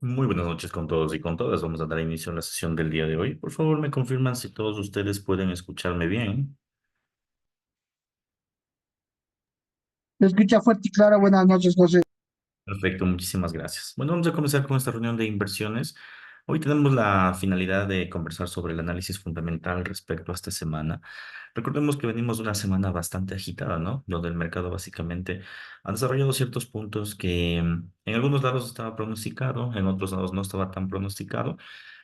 Muy buenas noches con todos y con todas. Vamos a dar inicio a la sesión del día de hoy. Por favor, me confirman si todos ustedes pueden escucharme bien. Se escucha fuerte y claro. Buenas noches, José. Perfecto, muchísimas gracias. Bueno, vamos a comenzar con esta reunión de inversiones. Hoy tenemos la finalidad de conversar sobre el análisis fundamental respecto a esta semana. Recordemos que venimos de una semana bastante agitada, ¿no? Donde el mercado básicamente ha desarrollado ciertos puntos que en algunos lados estaba pronosticado, en otros lados no estaba tan pronosticado.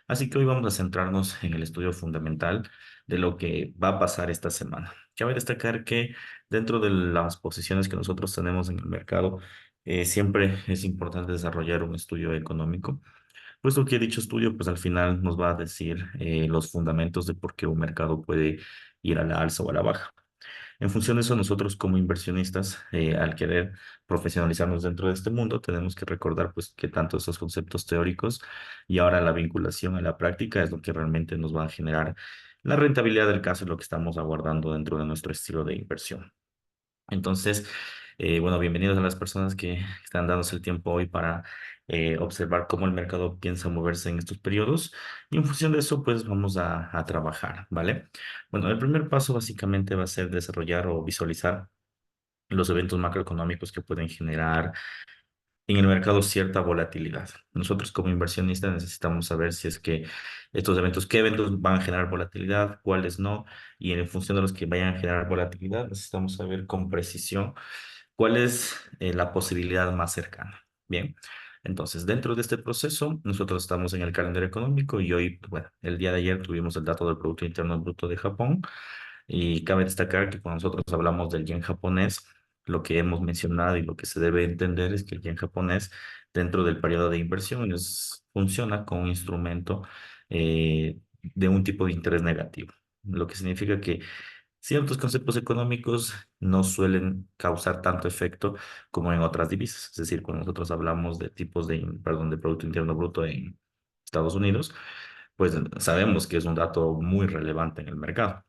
Así que hoy vamos a centrarnos en el estudio fundamental de lo que va a pasar esta semana. Cabe destacar que dentro de las posiciones que nosotros tenemos en el mercado, siempre es importante desarrollar un estudio económico, puesto que dicho estudio, pues al final nos va a decir los fundamentos de por qué un mercado puede ir a la alza o a la baja. En función de eso, nosotros como inversionistas, al querer profesionalizarnos dentro de este mundo, tenemos que recordar pues que tanto esos conceptos teóricos y ahora la vinculación a la práctica es lo que realmente nos va a generar la rentabilidad del caso y lo que estamos aguardando dentro de nuestro estilo de inversión. Entonces, bueno, bienvenidos a las personas que están dándose el tiempo hoy para observar cómo el mercado piensa moverse en estos periodos y en función de eso, pues vamos a trabajar, ¿vale? Bueno, el primer paso básicamente va a ser desarrollar o visualizar los eventos macroeconómicos que pueden generar en el mercado cierta volatilidad. Nosotros como inversionistas necesitamos saber si es que estos eventos, qué eventos van a generar volatilidad, cuáles no, y en función de los que vayan a generar volatilidad, necesitamos saber con precisión cuál es la posibilidad más cercana. Bien, entonces dentro de este proceso, nosotros estamos en el calendario económico y hoy, bueno, el día de ayer tuvimos el dato del Producto Interno Bruto de Japón y cabe destacar que cuando nosotros hablamos del yen japonés, lo que hemos mencionado y lo que se debe entender es que el yen japonés dentro del periodo de inversión funciona como un instrumento de un tipo de interés negativo, lo que significa que ciertos conceptos económicos no suelen causar tanto efecto como en otras divisas. Es decir, cuando nosotros hablamos de tipos perdón, de Producto Interno Bruto en Estados Unidos, pues sabemos que es un dato muy relevante en el mercado.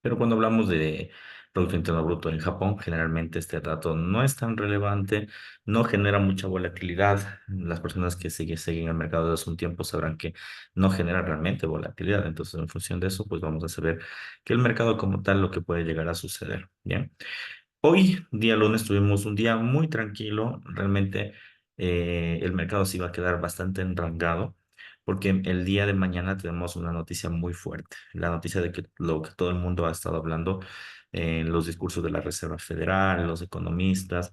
Pero cuando hablamos de Producto Interno Bruto en Japón, generalmente este dato no es tan relevante, no genera mucha volatilidad. Las personas que siguen el mercado desde hace un tiempo sabrán que no genera realmente volatilidad. Entonces, en función de eso, pues vamos a saber que el mercado como tal lo que puede llegar a suceder. Bien. Hoy, día lunes, tuvimos un día muy tranquilo. Realmente el mercado se iba a quedar bastante enrangado porque el día de mañana tenemos una noticia muy fuerte. La noticia de que lo que todo el mundo ha estado hablando en los discursos de la Reserva Federal, los economistas,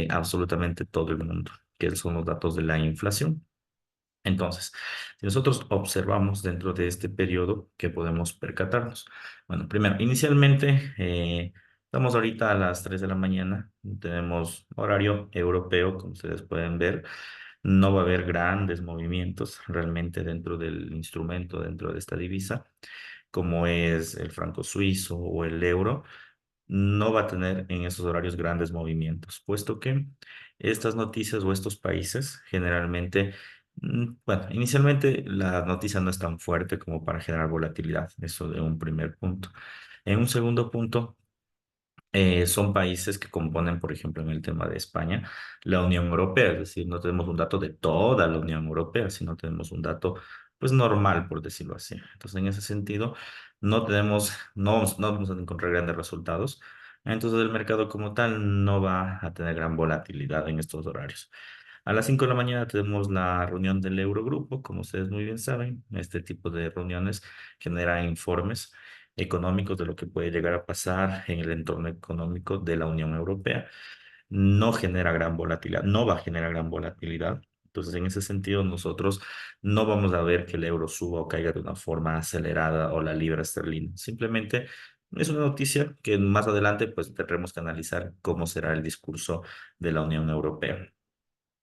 absolutamente todo el mundo, que son los datos de la inflación. Entonces, si nosotros observamos dentro de este periodo, ¿qué podemos percatarnos? Bueno, primero, inicialmente, estamos ahorita a las 3 de la mañana, tenemos horario europeo, como ustedes pueden ver, no va a haber grandes movimientos realmente dentro del instrumento, dentro de esta divisa, como es el franco suizo o el euro no va a tener en esos horarios grandes movimientos, puesto que estas noticias o estos países generalmente, bueno, inicialmente la noticia no es tan fuerte como para generar volatilidad, eso de un primer punto. En un segundo punto, son países que componen, por ejemplo, en el tema de España, la Unión Europea, es decir, no tenemos un dato de toda la Unión Europea, sino tenemos un dato, pues, normal, por decirlo así. Entonces, en ese sentido, no vamos a encontrar grandes resultados. Entonces, el mercado como tal no va a tener gran volatilidad en estos horarios. A las 5 de la mañana tenemos la reunión del Eurogrupo, como ustedes muy bien saben, este tipo de reuniones genera informes económicos de lo que puede llegar a pasar en el entorno económico de la Unión Europea. No genera gran volatilidad, no va a generar gran volatilidad. Entonces, en ese sentido, nosotros no vamos a ver que el euro suba o caiga de una forma acelerada o la libra esterlina. Simplemente es una noticia que más adelante pues tendremos que analizar cómo será el discurso de la Unión Europea.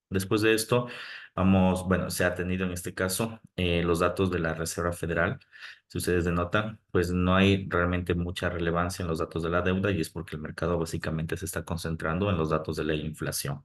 Después de esto, vamos, bueno, se ha tenido en este caso los datos de la Reserva Federal. Si ustedes denotan, pues no hay realmente mucha relevancia en los datos de la deuda y es porque el mercado básicamente se está concentrando en los datos de la inflación.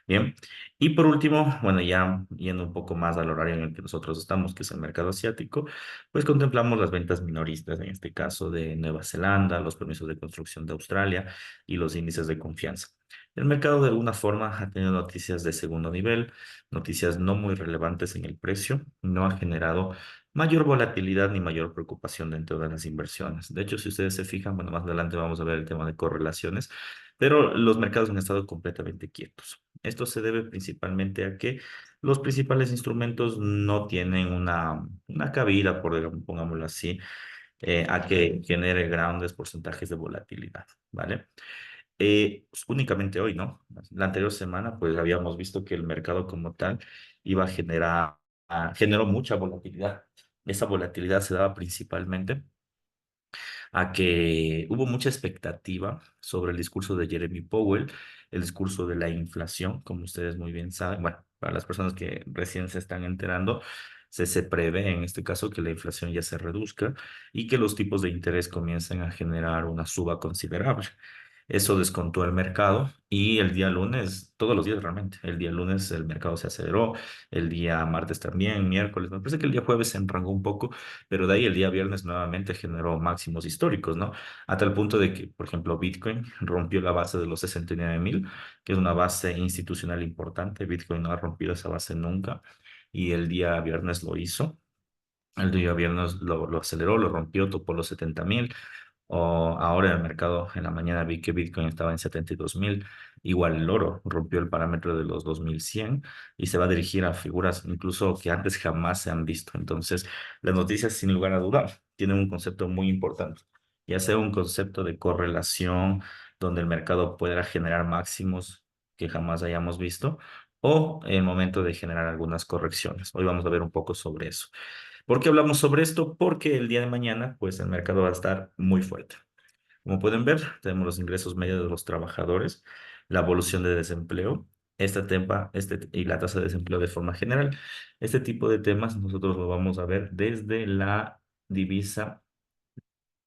Bien. Y por último, bueno, ya yendo un poco más al horario en el que nosotros estamos, que es el mercado asiático, pues contemplamos las ventas minoristas, en este caso de Nueva Zelanda, los permisos de construcción de Australia y los índices de confianza. El mercado de alguna forma ha tenido noticias de segundo nivel, noticias no muy relevantes en el precio, no ha generado mayor volatilidad ni mayor preocupación dentro de las inversiones. De hecho, si ustedes se fijan, bueno, más adelante vamos a ver el tema de correlaciones, pero los mercados han estado completamente quietos. Esto se debe principalmente a que los principales instrumentos no tienen una cabida, pongámoslo así, a que genere grandes porcentajes de volatilidad, ¿vale? Pues, únicamente hoy, ¿no? La anterior semana, pues habíamos visto que el mercado como tal iba a generó mucha volatilidad. Esa volatilidad se daba principalmente a que hubo mucha expectativa sobre el discurso de Jeremy Powell, el discurso de la inflación, como ustedes muy bien saben. Bueno, para las personas que recién se están enterando, se prevé en este caso que la inflación ya se reduzca y que los tipos de interés comiencen a generar una suba considerable. Eso descontó el mercado y el día lunes, todos los días realmente, el día lunes el mercado se aceleró, el día martes también, miércoles, me parece que el día jueves se enrangó un poco, pero de ahí el día viernes nuevamente generó máximos históricos, ¿no? A tal punto de que, por ejemplo, Bitcoin rompió la base de los 69.000, que es una base institucional importante. Bitcoin no ha rompido esa base nunca y el día viernes lo hizo. El día viernes lo aceleró, lo rompió, topó los 70.000. O ahora en el mercado, en la mañana vi que Bitcoin estaba en 72.000. Igual el oro rompió el parámetro de los 2.100 y se va a dirigir a figuras incluso que antes jamás se han visto. Entonces, las noticias, sin lugar a dudar, tienen un concepto muy importante, ya sea un concepto de correlación donde el mercado pueda generar máximos que jamás hayamos visto, o el momento de generar algunas correcciones. Hoy vamos a ver un poco sobre eso. ¿Por qué hablamos sobre esto? Porque el día de mañana, pues el mercado va a estar muy fuerte. Como pueden ver, tenemos los ingresos medios de los trabajadores, la evolución de desempleo, y la tasa de desempleo de forma general. Este tipo de temas nosotros lo vamos a ver desde la divisa,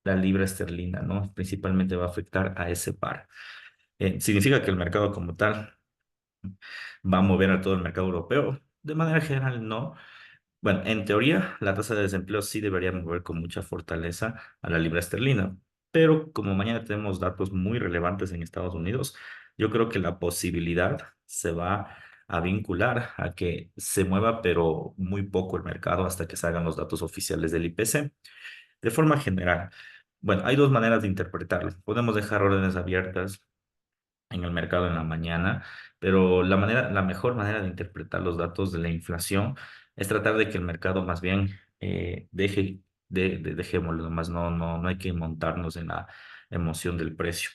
la libra esterlina, ¿no? Principalmente va a afectar a ese par. Significa que el mercado como tal va a mover a todo el mercado europeo. De manera general, no. Bueno, en teoría, la tasa de desempleo sí debería mover con mucha fortaleza a la libra esterlina, pero como mañana tenemos datos muy relevantes en Estados Unidos, yo creo que la posibilidad se va a vincular a que se mueva, pero muy poco el mercado hasta que salgan los datos oficiales del IPC. De forma general, bueno, hay dos maneras de interpretarlo. Podemos dejar órdenes abiertas en el mercado en la mañana, pero la mejor manera de interpretar los datos de la inflación es tratar de que el mercado más bien dejémoslo, nomás no hay que montarnos en la emoción del precio,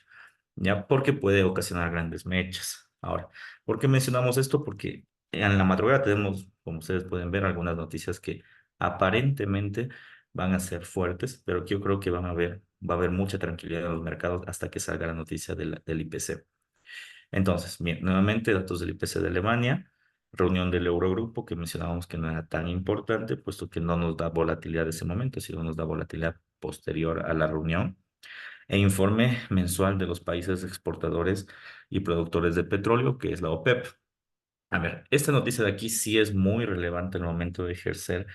¿ya? Porque puede ocasionar grandes mechas. Ahora, ¿por qué mencionamos esto? Porque en la madrugada tenemos, como ustedes pueden ver, algunas noticias que aparentemente van a ser fuertes, pero que yo creo que va a haber mucha tranquilidad en los mercados hasta que salga la noticia del IPC. Entonces, bien, nuevamente datos del IPC de Alemania, reunión del Eurogrupo que mencionábamos que no era tan importante, puesto que no nos da volatilidad de ese momento, sino nos da volatilidad posterior a la reunión, e informe mensual de los países exportadores y productores de petróleo, que es la OPEP. A ver, esta noticia de aquí sí es muy relevante en el momento de ejercer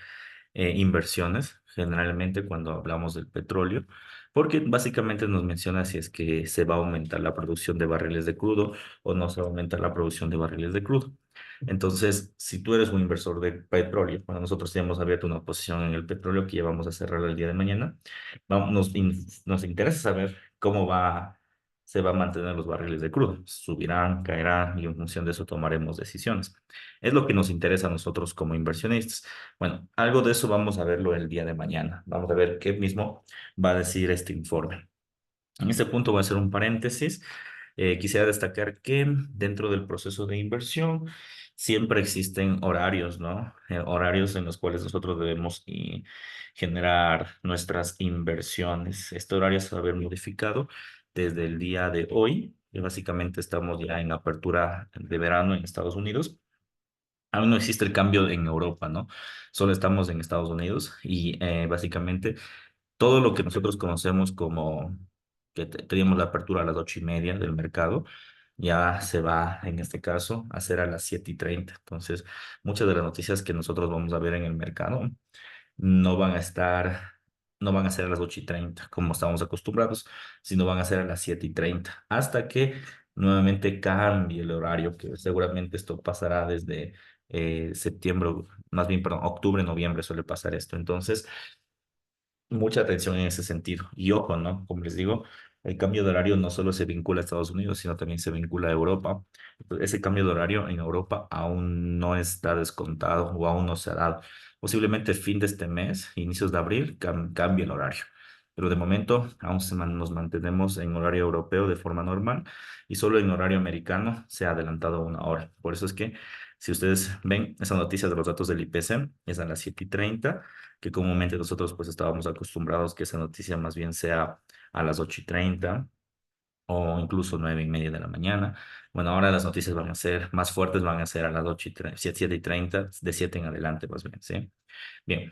inversiones, generalmente cuando hablamos del petróleo, porque básicamente nos menciona si es que se va a aumentar la producción de barriles de crudo o no se va a aumentar la producción de barriles de crudo. Entonces, si tú eres un inversor de petróleo, bueno, nosotros tenemos abierto una posición en el petróleo que ya vamos a cerrar el día de mañana, nos interesa saber se va a mantener los barriles de crudo. Subirán, caerán y en función de eso tomaremos decisiones. Es lo que nos interesa a nosotros como inversionistas. Bueno, algo de eso vamos a verlo el día de mañana. Vamos a ver qué mismo va a decir este informe. En este punto voy a hacer un paréntesis. Quisiera destacar que dentro del proceso de inversión siempre existen horarios, ¿no? Horarios en los cuales nosotros debemos generar nuestras inversiones. Este horario se va a ver modificado desde el día de hoy, que básicamente estamos ya en apertura de verano en Estados Unidos. Aún no existe el cambio en Europa, ¿no? Solo estamos en Estados Unidos y básicamente todo lo que nosotros conocemos como que teníamos la apertura a las 8:30 del mercado, ya se va, en este caso, a hacer a las 7:30. Entonces, muchas de las noticias que nosotros vamos a ver en el mercado no van a estar, no van a ser a las 8:30 como estábamos acostumbrados, sino van a ser a las 7:30 hasta que nuevamente cambie el horario, que seguramente esto pasará desde septiembre, más bien, perdón, octubre, noviembre suele pasar esto. Entonces, mucha atención en ese sentido. Y ojo, ¿no? Como les digo, el cambio de horario no solo se vincula a Estados Unidos, sino también se vincula a Europa. Pues, ese cambio de horario en Europa aún no está descontado o aún no se ha dado. Posiblemente fin de este mes, inicios de abril, cambie el horario. Pero de momento aún nos mantenemos en horario europeo de forma normal y solo en horario americano se ha adelantado una hora. Por eso es que si ustedes ven esa noticia de los datos del IPC, es a las 7:30, que comúnmente nosotros pues estábamos acostumbrados que esa noticia más bien sea a las 8:30 o incluso 9:30 de la mañana. Bueno, ahora las noticias van a ser más fuertes, van a ser a las 8:30, 7:30, de 7 en adelante más bien, ¿sí? Bien,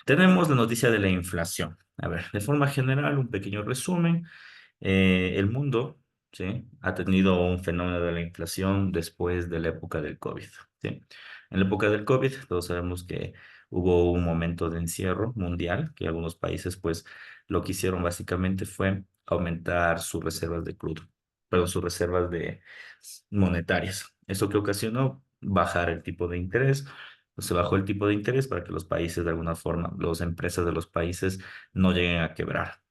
tenemos la noticia de la inflación. A ver, de forma general, un pequeño resumen. El mundo, ¿sí?, ha tenido un fenómeno de la inflación después de la época del COVID, ¿sí? En la época del COVID, todos sabemos que hubo un momento de encierro mundial, que algunos países, pues, lo que hicieron básicamente fue aumentar sus reservas de crudo, pero sus reservas de monetarias. Eso que ocasionó bajar el tipo de interés. Se bajó el tipo de interés para que los países, de alguna forma, las empresas de los países no lleguen a quebrar.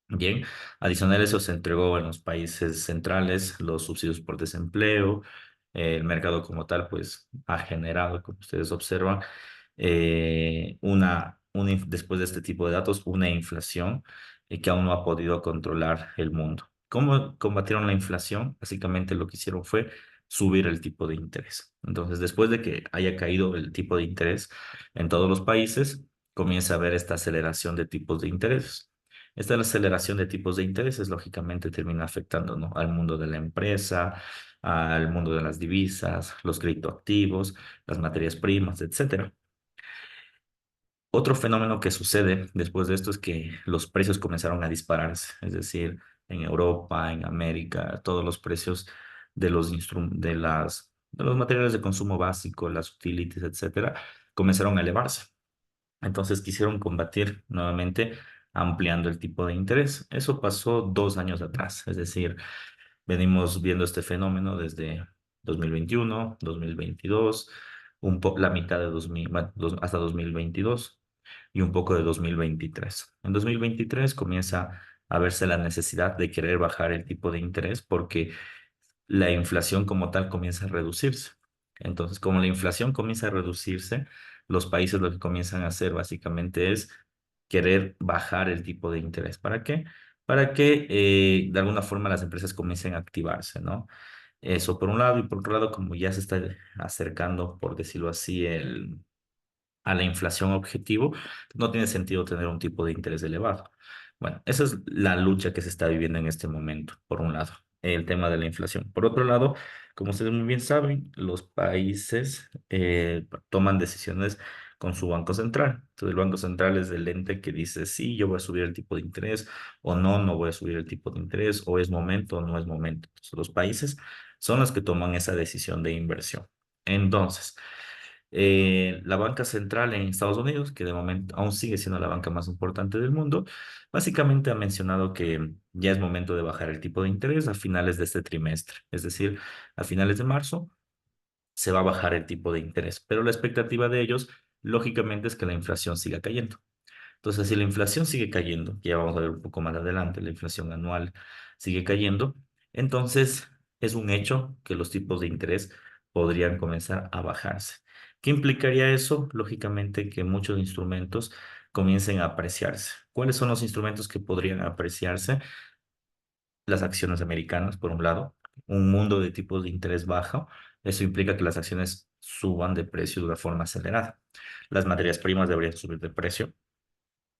Bien, adicional a eso se entregó en los países centrales los subsidios por desempleo. El mercado como tal, pues, ha generado, como ustedes observan, después de este tipo de datos, una inflación que aún no ha podido controlar el mundo. ¿Cómo combatieron la inflación? Básicamente lo que hicieron fue subir el tipo de interés. Entonces, después de que haya caído el tipo de interés en todos los países, comienza a haber esta aceleración de tipos de interés. Esta aceleración de tipos de intereses, lógicamente, termina afectando, ¿no?, al mundo de la empresa, al mundo de las divisas, los criptoactivos, las materias primas, etcétera. Otro fenómeno que sucede después de esto es que los precios comenzaron a dispararse, es decir, en Europa, en América, todos los precios de los materiales de consumo básico, las utilities, etcétera, comenzaron a elevarse. Entonces quisieron combatir nuevamente ampliando el tipo de interés. Eso pasó 2 años atrás, es decir, venimos viendo este fenómeno desde 2021, 2022, la mitad de 2000, hasta 2022 y un poco de 2023. En 2023 comienza a verse la necesidad de querer bajar el tipo de interés porque la inflación como tal comienza a reducirse. Entonces, como la inflación comienza a reducirse, los países lo que comienzan a hacer básicamente es querer bajar el tipo de interés. ¿Para qué? Para que de alguna forma las empresas comiencen a activarse, ¿no? Eso por un lado, y por otro lado, como ya se está acercando, por decirlo así, a la inflación objetivo, no tiene sentido tener un tipo de interés elevado. Bueno, esa es la lucha que se está viviendo en este momento, por un lado, el tema de la inflación. Por otro lado, como ustedes muy bien saben, los países toman decisiones con su Banco Central. Entonces, el Banco Central es el ente que dice, sí, yo voy a subir el tipo de interés, o no, no voy a subir el tipo de interés, o es momento o no es momento. Entonces, los países son los que toman esa decisión de inversión. Entonces, la banca central en Estados Unidos, que de momento aún sigue siendo la banca más importante del mundo, básicamente ha mencionado que ya es momento de bajar el tipo de interés a finales de este trimestre, es decir, a finales de marzo se va a bajar el tipo de interés, pero la expectativa de ellos, lógicamente, es que la inflación siga cayendo. Entonces, si la inflación sigue cayendo, que ya vamos a ver un poco más adelante, la inflación anual sigue cayendo, entonces es un hecho que los tipos de interés podrían comenzar a bajarse. ¿Qué implicaría eso? Lógicamente que muchos instrumentos comiencen a apreciarse. ¿Cuáles son los instrumentos que podrían apreciarse? Las acciones americanas, por un lado, un mundo de tipos de interés bajo. Eso implica que las acciones suban de precio de una forma acelerada. Las materias primas deberían subir de precio,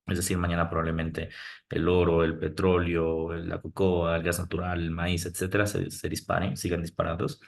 es decir, mañana probablemente el oro, el petróleo, la cocoa, el gas natural, el maíz, etcétera, se disparen, sigan disparados.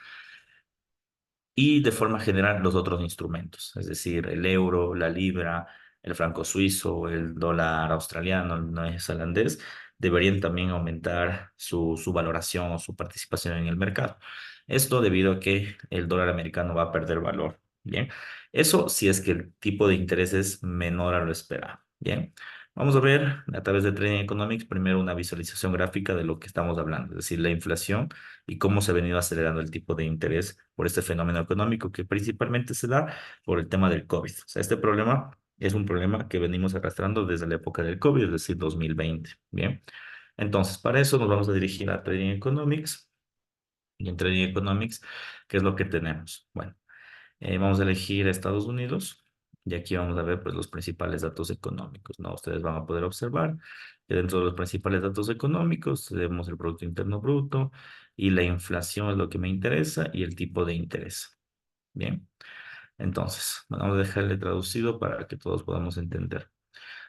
Y de forma general los otros instrumentos, es decir, el euro, la libra, el franco suizo, el dólar australiano, el neozelandés, deberían también aumentar su valoración o su participación en el mercado. Esto debido a que el dólar americano va a perder valor. Bien, eso si es que el tipo de interés es menor a lo esperado. Bien. Vamos a ver a través de Trading Economics primero una visualización gráfica de lo que estamos hablando, es decir, la inflación y cómo se ha venido acelerando el tipo de interés por este fenómeno económico que principalmente se da por el tema del COVID. O sea, este problema es un problema que venimos arrastrando desde la época del COVID, es decir, 2020. Bien, entonces para eso nos vamos a dirigir a Trading Economics y en Trading Economics, ¿qué es lo que tenemos? Bueno. Vamos a elegir Estados Unidos y aquí vamos a ver pues, los principales datos económicos, ¿no? Ustedes van a poder observar que dentro de los principales datos económicos tenemos el Producto Interno Bruto y la inflación es lo que me interesa y el tipo de interés. Bien, entonces, bueno, vamos a dejarle traducido para que todos podamos entender.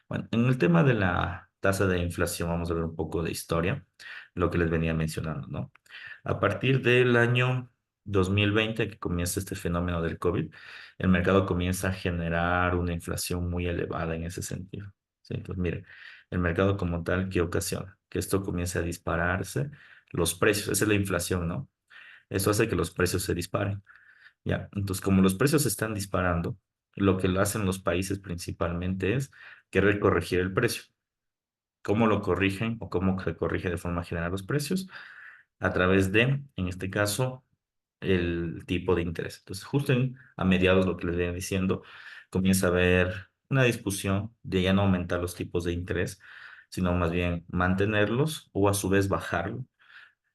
Bueno, en el tema de la tasa de inflación, vamos a ver un poco de historia, lo que les venía mencionando, ¿no? A partir del año 2020, que comienza este fenómeno del COVID, el mercado comienza a generar una inflación muy elevada en ese sentido. ¿Sí? Entonces, mire, el mercado como tal, ¿qué ocasiona? Que esto comience a dispararse, los precios, esa es la inflación, ¿no? Eso hace que los precios se disparen. Ya, entonces como los precios se están disparando, lo que lo hacen los países principalmente es querer corregir el precio. ¿Cómo lo corrigen o cómo se corrige de forma general los precios? A través de, en este caso, el tipo de interés. Entonces, justo a mediados, lo que les venía diciendo, comienza a haber una discusión de ya no aumentar los tipos de interés, sino más bien mantenerlos o a su vez bajarlo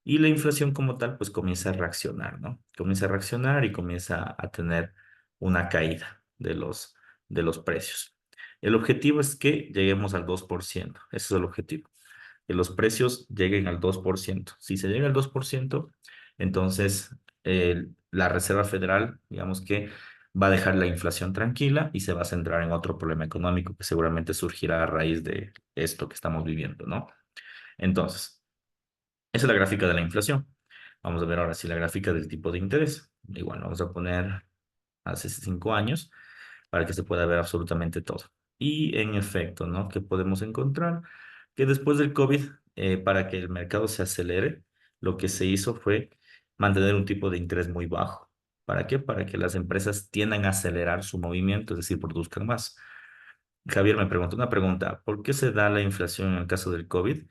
y la inflación como tal, pues comienza a reaccionar, ¿no? Comienza a reaccionar y comienza a tener una caída de los precios. El objetivo es que lleguemos al 2%. Ese es el objetivo. Que los precios lleguen al 2%. Si se llega al 2%, entonces la Reserva Federal, digamos que va a dejar la inflación tranquila y se va a centrar en otro problema económico que seguramente surgirá a raíz de esto que estamos viviendo, ¿no? Entonces, esa es la gráfica de la inflación. Vamos a ver ahora sí la gráfica del tipo de interés. Igual vamos a poner hace 5 años para que se pueda ver absolutamente todo. Y en efecto, ¿no? ¿Qué podemos encontrar? Que después del COVID, para que el mercado se acelere, lo que se hizo fue mantener un tipo de interés muy bajo. ¿Para qué? Para que las empresas tiendan a acelerar su movimiento, es decir, produzcan más. Javier me preguntó una pregunta, ¿por qué se da la inflación en el caso del COVID?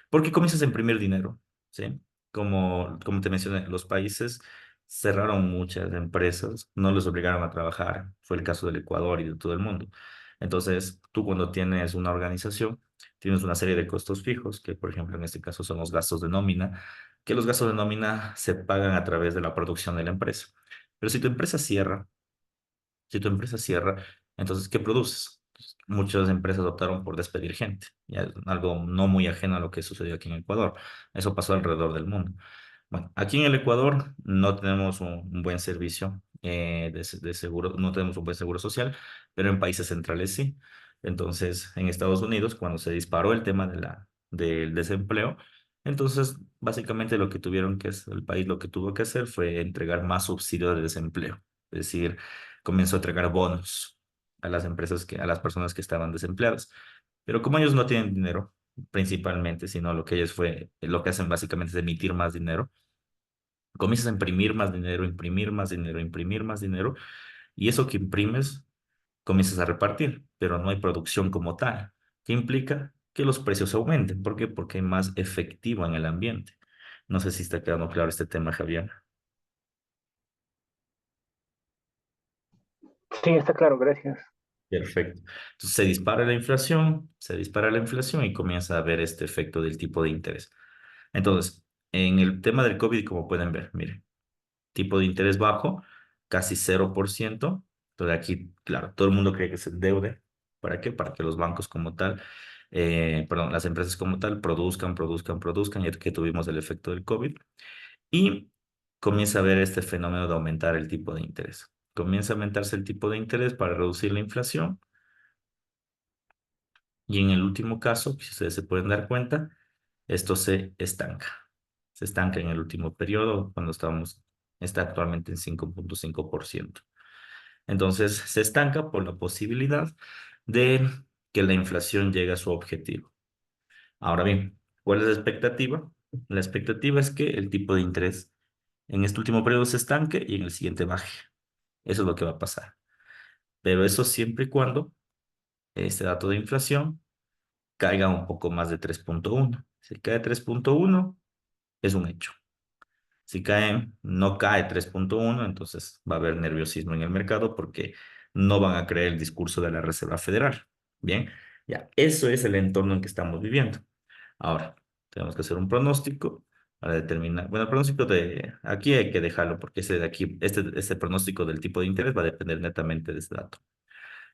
Porque comienzas a imprimir dinero, ¿sí? Como te mencioné, los países cerraron muchas empresas, no les obligaron a trabajar. Fue el caso del Ecuador y de todo el mundo. Entonces, tú cuando tienes una organización, tienes una serie de costos fijos, que por ejemplo en este caso son los gastos de nómina, que los gastos de nómina se pagan a través de la producción de la empresa. Pero si tu empresa cierra, entonces, ¿qué produces? Muchas empresas optaron por despedir gente, ya es algo no muy ajeno a lo que sucedió aquí en Ecuador. Eso pasó alrededor del mundo. Bueno, aquí en el Ecuador no tenemos un buen servicio de seguro, no tenemos un buen seguro social, pero en países centrales sí. Entonces, en Estados Unidos, cuando se disparó el tema del desempleo, entonces básicamente lo que tuvieron que hacer, el país lo que tuvo que hacer fue entregar más subsidio de desempleo. Es decir, comenzó a entregar bonos a las empresas a las personas que estaban desempleadas. Pero como ellos no tienen dinero, principalmente, sino lo que ellos lo que hacen básicamente es emitir más dinero, comienzas a imprimir más dinero, imprimir más dinero, imprimir más dinero, y eso que imprimes comienzas a repartir, pero no hay producción como tal, que implica que los precios aumenten. ¿Por qué? Porque hay más efectivo en el ambiente. No sé si está quedando claro este tema, Javier. Sí, está claro, gracias. Perfecto. Entonces se dispara la inflación y comienza a haber este efecto del tipo de interés. Entonces, en el tema del COVID, como pueden ver, miren, tipo de interés bajo, casi 0%. Entonces aquí, claro, todo el mundo cree que se endeude. ¿Para qué? Para que los bancos como tal, perdón, las empresas como tal produzcan, ya que tuvimos el efecto del COVID. Y comienza a haber este fenómeno de aumentar el tipo de interés. Comienza a aumentarse el tipo de interés para reducir la inflación y en el último caso, si ustedes se pueden dar cuenta, esto se estanca. Se estanca en el último periodo cuando está actualmente en 5,5%. Entonces, se estanca por la posibilidad de que la inflación llegue a su objetivo. Ahora bien, ¿cuál es la expectativa? La expectativa es que el tipo de interés en este último periodo se estanque y en el siguiente baje. Eso es lo que va a pasar. Pero eso siempre y cuando este dato de inflación caiga un poco más de 3.1. Si cae 3.1, es un hecho. Si cae, no cae 3.1, entonces va a haber nerviosismo en el mercado porque no van a creer el discurso de la Reserva Federal. Bien, ya, eso es el entorno en que estamos viviendo. Ahora, tenemos que hacer un pronóstico para determinar. Bueno, el pronóstico de aquí hay que dejarlo porque ese de aquí, este pronóstico del tipo de interés va a depender netamente de ese dato.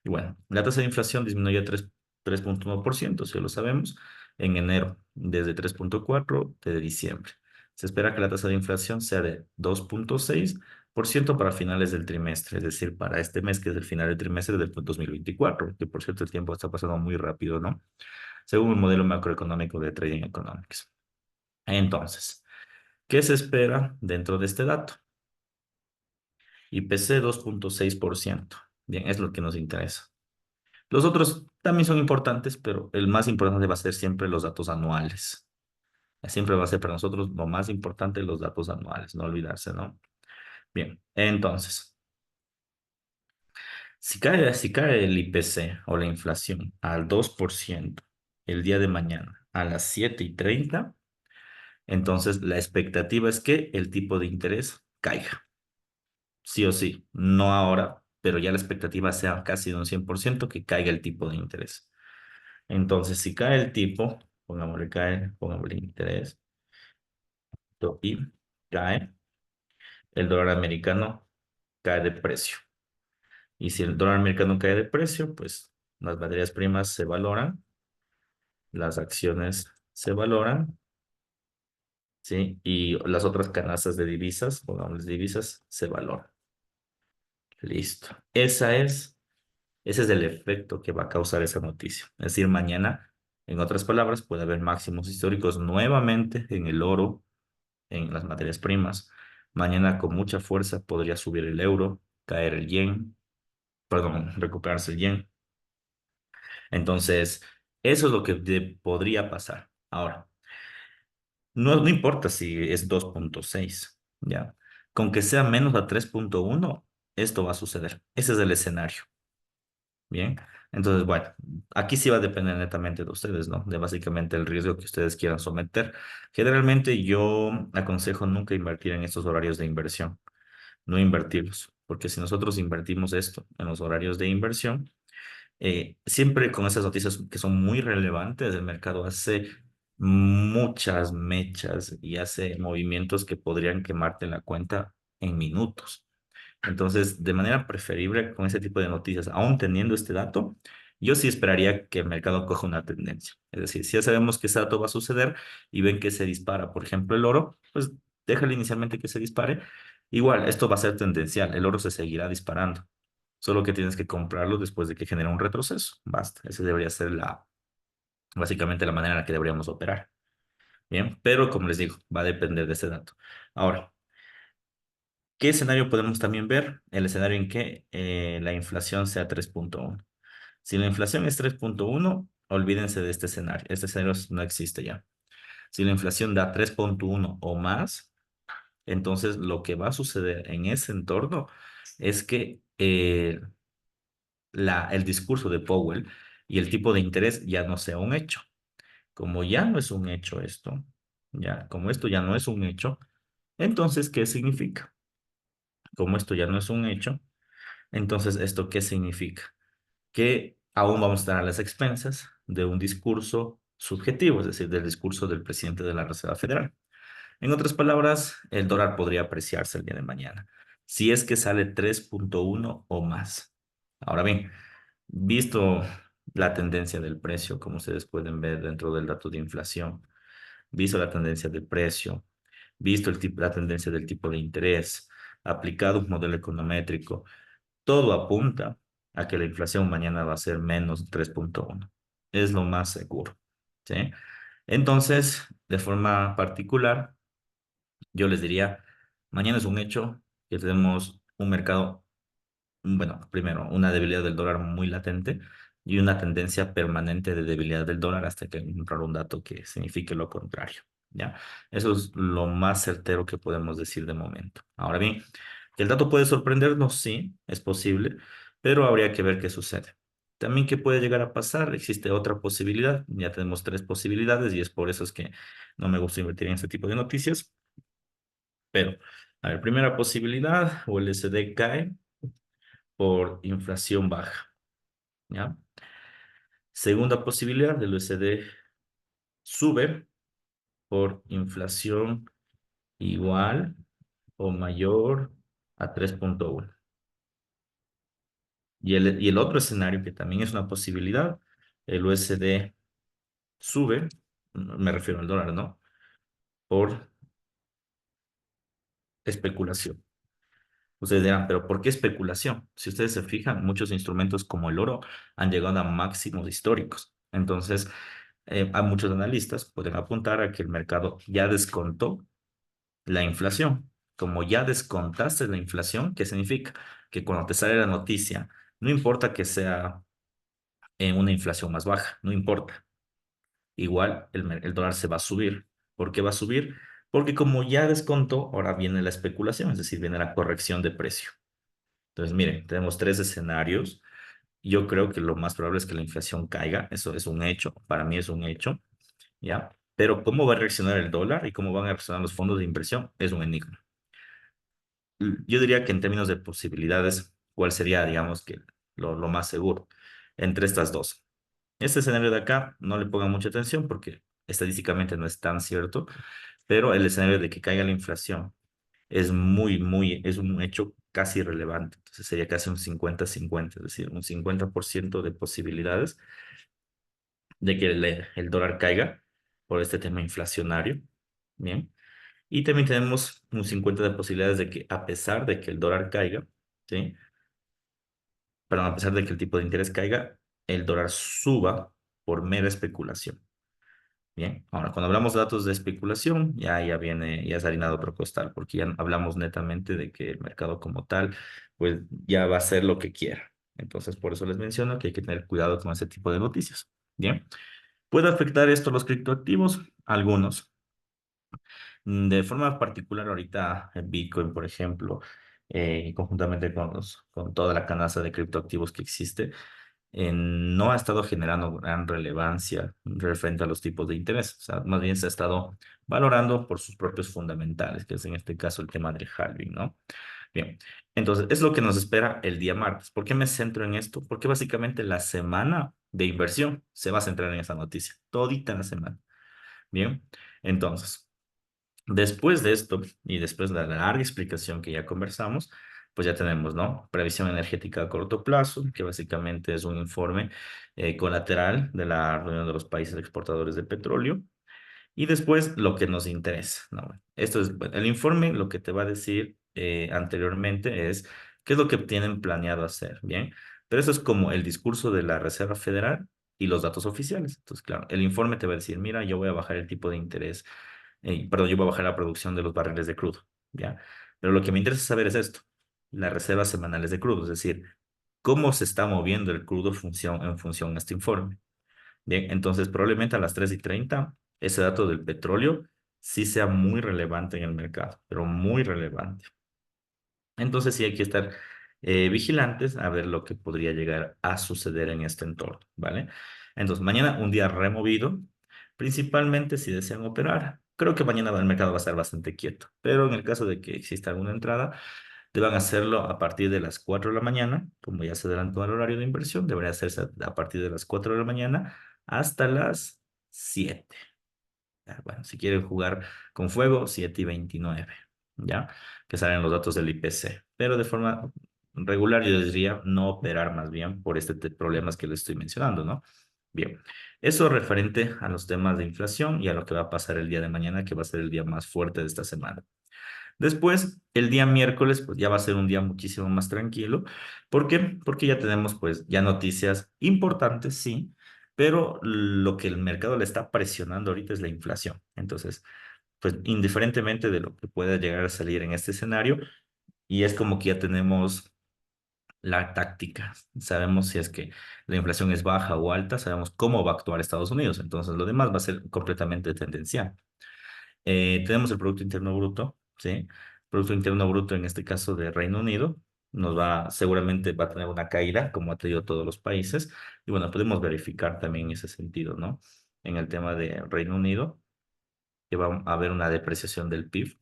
Y bueno, la tasa de inflación disminuyó a 3.1%, si lo sabemos, en enero, desde 3.4 de diciembre. Se espera que la tasa de inflación sea de 2.6% para finales del trimestre, es decir, para este mes que es el final del trimestre del 2024, que por cierto el tiempo está pasando muy rápido, ¿no? Según el modelo macroeconómico de Trading Economics. Entonces, ¿qué se espera dentro de este dato? IPC 2.6%. Bien, es lo que nos interesa. Los otros también son importantes, pero el más importante va a ser siempre los datos anuales. Siempre va a ser para nosotros lo más importante los datos anuales, no olvidarse, ¿no? Bien, entonces, si cae el IPC o la inflación al 2% el día de mañana a las 7:30, entonces la expectativa es que el tipo de interés caiga. Sí o sí, no ahora, pero ya la expectativa sea casi de un 100% que caiga el tipo de interés. Entonces, si cae el tipo, pongámosle interés, y cae, el dólar americano cae de precio. Y si el dólar americano cae de precio, pues las materias primas se valoran, las acciones se valoran, ¿sí? Y las otras canastas de divisas, pongamos divisas, se valoran. Listo. Ese es el efecto que va a causar esa noticia. Es decir, mañana, en otras palabras, puede haber máximos históricos nuevamente en el oro, en las materias primas. Mañana con mucha fuerza podría subir el euro, caer el yen, perdón, recuperarse el yen. Entonces, eso es lo que podría pasar. Ahora, no importa si es 2.6, ¿ya? Con que sea menos a 3.1, esto va a suceder. Ese es el escenario. Bien, entonces, bueno, aquí sí va a depender netamente de ustedes, ¿no? De básicamente el riesgo que ustedes quieran someter. Generalmente yo aconsejo nunca invertir en estos horarios de inversión, no invertirlos, porque si nosotros invertimos esto en los horarios de inversión, siempre con esas noticias que son muy relevantes, el mercado hace muchas mechas y hace movimientos que podrían quemarte la cuenta en minutos. Entonces, de manera preferible con ese tipo de noticias, aún teniendo este dato, yo sí esperaría que el mercado coja una tendencia. Es decir, si ya sabemos que ese dato va a suceder y ven que se dispara, por ejemplo, el oro, pues déjale inicialmente que se dispare. Igual, esto va a ser tendencial, el oro se seguirá disparando. Solo que tienes que comprarlo después de que genera un retroceso. Basta. Esa debería ser básicamente la manera en la que deberíamos operar. Bien, pero como les digo, va a depender de ese dato. Ahora, ¿qué escenario podemos también ver? El escenario en que la inflación sea 3.1. Si la inflación es 3.1, olvídense de este escenario. Este escenario no existe ya. Si la inflación da 3.1 o más, entonces lo que va a suceder en ese entorno es que el discurso de Powell y el tipo de interés ya no sea un hecho. Como ya no es un hecho esto, ya, como esto ya no es un hecho, entonces, ¿qué significa? Como esto ya no es un hecho, entonces, ¿esto qué significa? Que aún vamos a estar a las expensas de un discurso subjetivo, es decir, del discurso del presidente de la Reserva Federal. En otras palabras, el dólar podría apreciarse el día de mañana, si es que sale 3.1 o más. Ahora bien, visto la tendencia del precio, como ustedes pueden ver dentro del dato de inflación, visto la tendencia del precio, visto la tendencia del tipo de interés, aplicado un modelo econométrico, todo apunta a que la inflación mañana va a ser menos 3.1. Es lo más seguro, ¿sí? Entonces, de forma particular, yo les diría, mañana es un hecho que tenemos un mercado, bueno, primero, una debilidad del dólar muy latente y una tendencia permanente de debilidad del dólar hasta que encontrar un dato que signifique lo contrario, ¿ya? Eso es lo más certero que podemos decir de momento. Ahora bien, ¿que el dato puede sorprendernos? Sí, es posible, pero habría que ver qué sucede. También, ¿qué puede llegar a pasar? Existe otra posibilidad. Ya tenemos tres posibilidades y es por eso es que no me gusta invertir en este tipo de noticias. Pero, a ver, primera posibilidad, o el USD cae por inflación baja, ¿ya? Segunda posibilidad, el USD sube por inflación igual o mayor a 3,1. Y el otro escenario que también es una posibilidad, el USD sube, me refiero al dólar, ¿no? Por especulación. Ustedes dirán, pero ¿por qué especulación? Si ustedes se fijan, muchos instrumentos como el oro han llegado a máximos históricos. Entonces, a muchos analistas pueden apuntar a que el mercado ya descontó la inflación. Como ya descontaste la inflación, ¿qué significa? Que cuando te sale la noticia, no importa que sea una inflación más baja, no importa. Igual el dólar se va a subir. ¿Por qué va a subir? Porque como ya descontó, ahora viene la especulación, es decir, viene la corrección de precio. Entonces, miren, tenemos tres escenarios. Yo creo que lo más probable es que la inflación caiga, eso es un hecho, para mí es un hecho, ¿ya? Pero cómo va a reaccionar el dólar y cómo van a reaccionar los fondos de inversión es un enigma. Yo diría que en términos de posibilidades, ¿cuál sería, digamos, que lo más seguro entre estas dos? Este escenario de acá no le pongan mucha atención porque estadísticamente no es tan cierto, pero el escenario de que caiga la inflación es es un hecho casi irrelevante. Entonces sería casi un 50-50, es decir, un 50% de posibilidades de que el dólar caiga por este tema inflacionario. Bien. Y también tenemos un 50 de posibilidades de que a pesar de que el dólar caiga, ¿sí? Pero a pesar de que el tipo de interés caiga, el dólar suba por mera especulación. Bien, ahora cuando hablamos de datos de especulación, ya viene, ya es harina de otro costal, porque ya hablamos netamente de que el mercado como tal, pues ya va a hacer lo que quiera. Entonces, por eso les menciono que hay que tener cuidado con ese tipo de noticias. Bien, ¿puede afectar esto a los criptoactivos? Algunos. De forma particular, ahorita Bitcoin, por ejemplo, conjuntamente con toda la canasta de criptoactivos que existe, no ha estado generando gran relevancia referente a los tipos de interés. O sea, más bien se ha estado valorando por sus propios fundamentales, que es en este caso el tema del halving, ¿no? Bien, entonces es lo que nos espera el día martes. ¿Por qué me centro en esto? Porque básicamente la semana de inversión se va a centrar en esa noticia, todita la semana. Bien, entonces. Después de esto y después de la larga explicación que ya conversamos, pues ya tenemos, ¿no? Previsión energética a corto plazo, que básicamente es un informe colateral de la reunión de los países exportadores de petróleo. Y después lo que nos interesa, ¿no? Esto es, bueno, el informe lo que te va a decir anteriormente es qué es lo que tienen planeado hacer, ¿bien? Pero eso es como el discurso de la Reserva Federal y los datos oficiales. Entonces, claro, el informe te va a decir, mira, yo voy a bajar el tipo de interés, perdón, yo voy a bajar la producción de los barriles de crudo, ¿ya? Pero lo que me interesa saber es esto, las reservas semanales de crudo, es decir, cómo se está moviendo el crudo en función a este informe. Bien, entonces probablemente a las 3:30 ese dato del petróleo sí sea muy relevante en el mercado, pero muy relevante. Entonces sí hay que estar vigilantes a ver lo que podría llegar a suceder en este entorno, ¿vale? Entonces mañana un día removido, principalmente si desean operar. Creo que mañana el mercado va a estar bastante quieto, pero en el caso de que exista alguna entrada, deban hacerlo a partir de las 4 de la mañana, como ya se adelantó el horario de inversión, debería hacerse a partir de las 4 de la mañana hasta las 7. Bueno, si quieren jugar con fuego, 7:29, ¿ya? Que salen los datos del IPC. Pero de forma regular yo diría no operar más bien por problemas que les estoy mencionando, ¿no? Bien, eso referente a los temas de inflación y a lo que va a pasar el día de mañana, que va a ser el día más fuerte de esta semana. Después, el día miércoles, pues ya va a ser un día muchísimo más tranquilo. ¿Por qué? Porque ya tenemos pues ya noticias importantes, sí, pero lo que el mercado le está presionando ahorita es la inflación. Entonces, pues indiferentemente de lo que pueda llegar a salir en este escenario, y es como que ya tenemos la táctica. Sabemos si es que la inflación es baja o alta, sabemos cómo va a actuar Estados Unidos. Entonces, lo demás va a ser completamente tendencial. Tenemos el Producto Interno Bruto, ¿sí? Producto Interno Bruto en este caso de Reino Unido. seguramente va a tener una caída, como ha tenido todos los países. Y bueno, podemos verificar también ese sentido, ¿no? En el tema de Reino Unido, que va a haber una depreciación del PIB,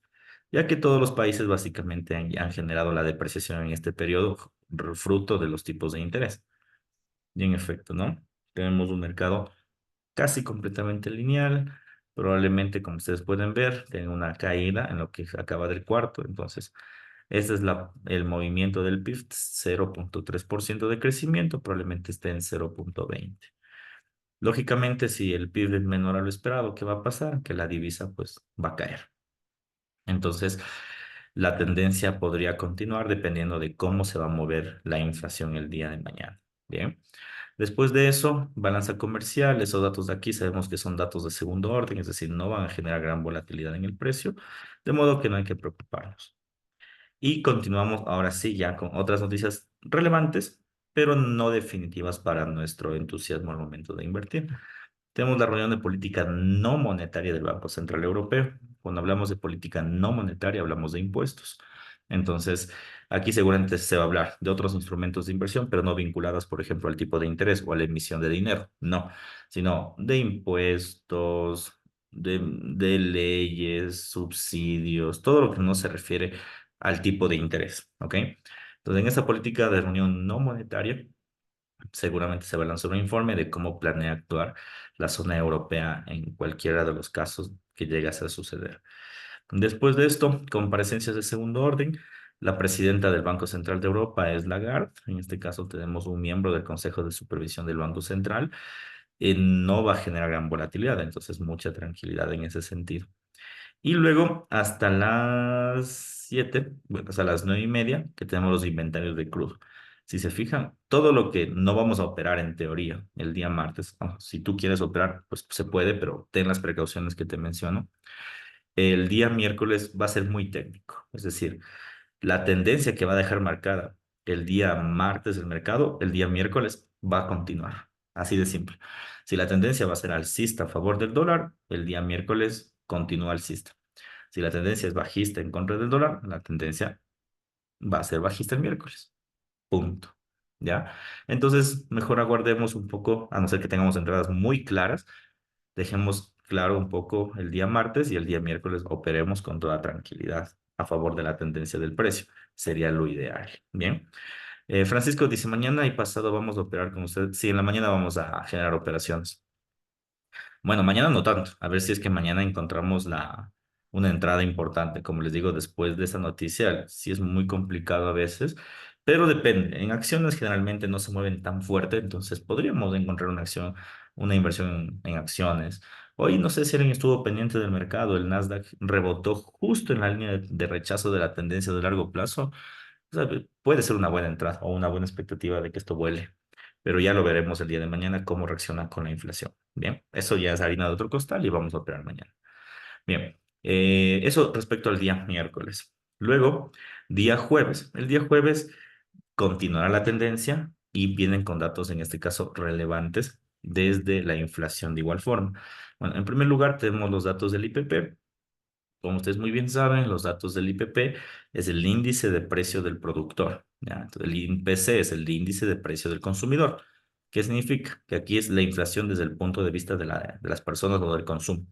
ya que todos los países básicamente han generado la depreciación en este periodo, fruto de los tipos de interés. Y en efecto, ¿no? Tenemos un mercado casi completamente lineal. Probablemente, como ustedes pueden ver, tiene una caída en lo que acaba del cuarto. Entonces, ese es el movimiento del PIB, 0,3% de crecimiento, probablemente esté en 0,20. Lógicamente, si el PIB es menor a lo esperado, ¿qué va a pasar? Que la divisa pues va a caer. Entonces, la tendencia podría continuar dependiendo de cómo se va a mover la inflación el día de mañana. Bien. Después de eso, balanza comercial, esos datos de aquí sabemos que son datos de segundo orden, es decir, no van a generar gran volatilidad en el precio, de modo que no hay que preocuparnos. Y continuamos ahora sí ya con otras noticias relevantes, pero no definitivas para nuestro entusiasmo al momento de invertir. Tenemos la reunión de política no monetaria del Banco Central Europeo. Cuando hablamos de política no monetaria, hablamos de impuestos. Entonces, aquí seguramente se va a hablar de otros instrumentos de inversión, pero no vinculados, por ejemplo, al tipo de interés o a la emisión de dinero. No, sino de impuestos, de leyes, subsidios, todo lo que no se refiere al tipo de interés. ¿Ok? Entonces, en esa política de reunión no monetaria, seguramente se va a lanzar un informe de cómo planea actuar la zona europea en cualquiera de los casos que llegase a suceder. Después de esto, comparecencias de segundo orden. La presidenta del Banco Central de Europa es Lagarde. En este caso tenemos un miembro del Consejo de Supervisión del Banco Central. No va a generar gran volatilidad, entonces mucha tranquilidad en ese sentido. Y luego hasta las 7, bueno, hasta las 9:30, que tenemos los inventarios de crudo. Si se fijan, todo lo que no vamos a operar en teoría el día martes, si tú quieres operar, pues se puede, pero ten las precauciones que te menciono. El día miércoles va a ser muy técnico, es decir, la tendencia que va a dejar marcada el día martes el mercado, el día miércoles va a continuar. Así de simple. Si la tendencia va a ser alcista a favor del dólar, el día miércoles continúa alcista. Si la tendencia es bajista en contra del dólar, la tendencia va a ser bajista el miércoles. Punto. ¿Ya? Entonces, mejor aguardemos un poco, a no ser que tengamos entradas muy claras, dejemos claro un poco el día martes y el día miércoles operemos con toda tranquilidad a favor de la tendencia del precio. Sería lo ideal. Bien. Francisco dice, mañana y pasado vamos a operar con usted. Sí, en la mañana vamos a generar operaciones. Bueno, mañana no tanto. A ver si es que mañana encontramos una entrada importante. Como les digo, después de esa noticia, sí es muy complicado a veces, pero depende. En acciones generalmente no se mueven tan fuerte, entonces podríamos encontrar una acción, una inversión en acciones. Hoy no sé si alguien estuvo pendiente del mercado. El Nasdaq rebotó justo en la línea de rechazo de la tendencia de largo plazo. O sea, puede ser una buena entrada o una buena expectativa de que esto vuele, pero ya lo veremos el día de mañana cómo reacciona con la inflación. Bien, eso ya es harina de otro costal y vamos a operar mañana. Bien, eso respecto al día miércoles. Luego, día jueves. El día jueves continuará la tendencia y vienen con datos, en este caso, relevantes desde la inflación de igual forma. Bueno, en primer lugar, tenemos los datos del IPP. Como ustedes muy bien saben, los datos del IPP es el índice de precio del productor. ¿Ya? Entonces, el IPC es el índice de precio del consumidor. ¿Qué significa? Que aquí es la inflación desde el punto de vista de las personas o del consumo.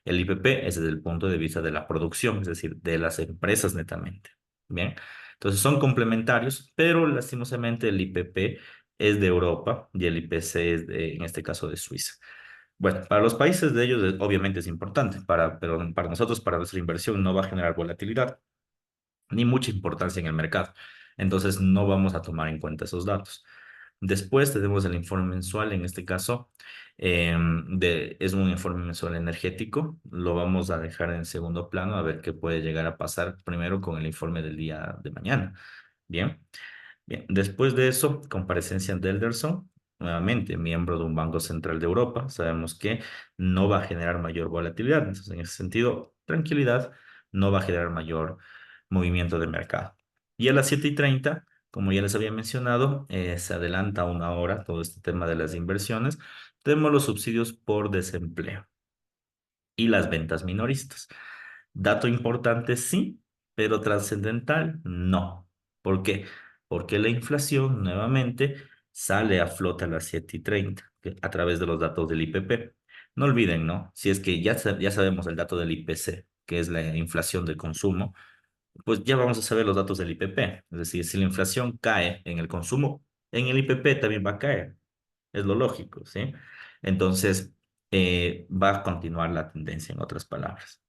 El IPP es desde el punto de vista de la producción, es decir, de las empresas netamente. Bien, entonces son complementarios, pero lastimosamente el IPP es de Europa y el IPC es en este caso de Suiza. Bueno, para los países de ellos obviamente es importante, pero para nosotros, para nuestra inversión, no va a generar volatilidad ni mucha importancia en el mercado. Entonces no vamos a tomar en cuenta esos datos. Después tenemos el informe mensual, en este caso, es un informe mensual energético. Lo vamos a dejar en segundo plano a ver qué puede llegar a pasar primero con el informe del día de mañana. Bien. Bien, después de eso, comparecencia de Elderson, nuevamente miembro de un banco central de Europa. Sabemos que no va a generar mayor volatilidad. Entonces, en ese sentido, tranquilidad, no va a generar mayor movimiento de mercado. Y a las 7:30, como ya les había mencionado, se adelanta una hora todo este tema de las inversiones. Tenemos los subsidios por desempleo y las ventas minoristas. Dato importante, sí, pero trascendental, no. ¿Por qué? porque la inflación nuevamente sale a flota a las 7:30 a través de los datos del IPP. No olviden, ¿no? Si es que ya sabemos el dato del IPC, que es la inflación de consumo, pues ya vamos a saber los datos del IPP. Es decir, si la inflación cae en el consumo, en el IPP también va a caer. Es lo lógico, ¿sí? Entonces, va a continuar la tendencia, en otras palabras.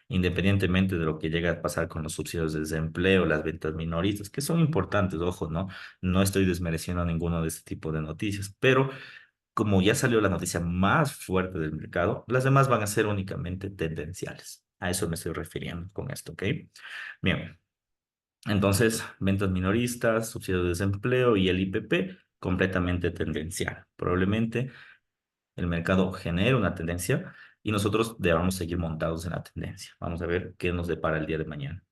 Independientemente de lo que llegue a pasar con los subsidios de desempleo, las ventas minoristas, que son importantes, ojo, ¿no? No estoy desmereciendo ninguno de este tipo de noticias, pero como ya salió la noticia más fuerte del mercado, las demás van a ser únicamente tendenciales. A eso me estoy refiriendo con esto, ¿ok? Bien, entonces, ventas minoristas, subsidio de desempleo y el IPP completamente tendencial. Probablemente el mercado genere una tendencia y nosotros debamos seguir montados en la tendencia. Vamos a ver qué nos depara el día de mañana.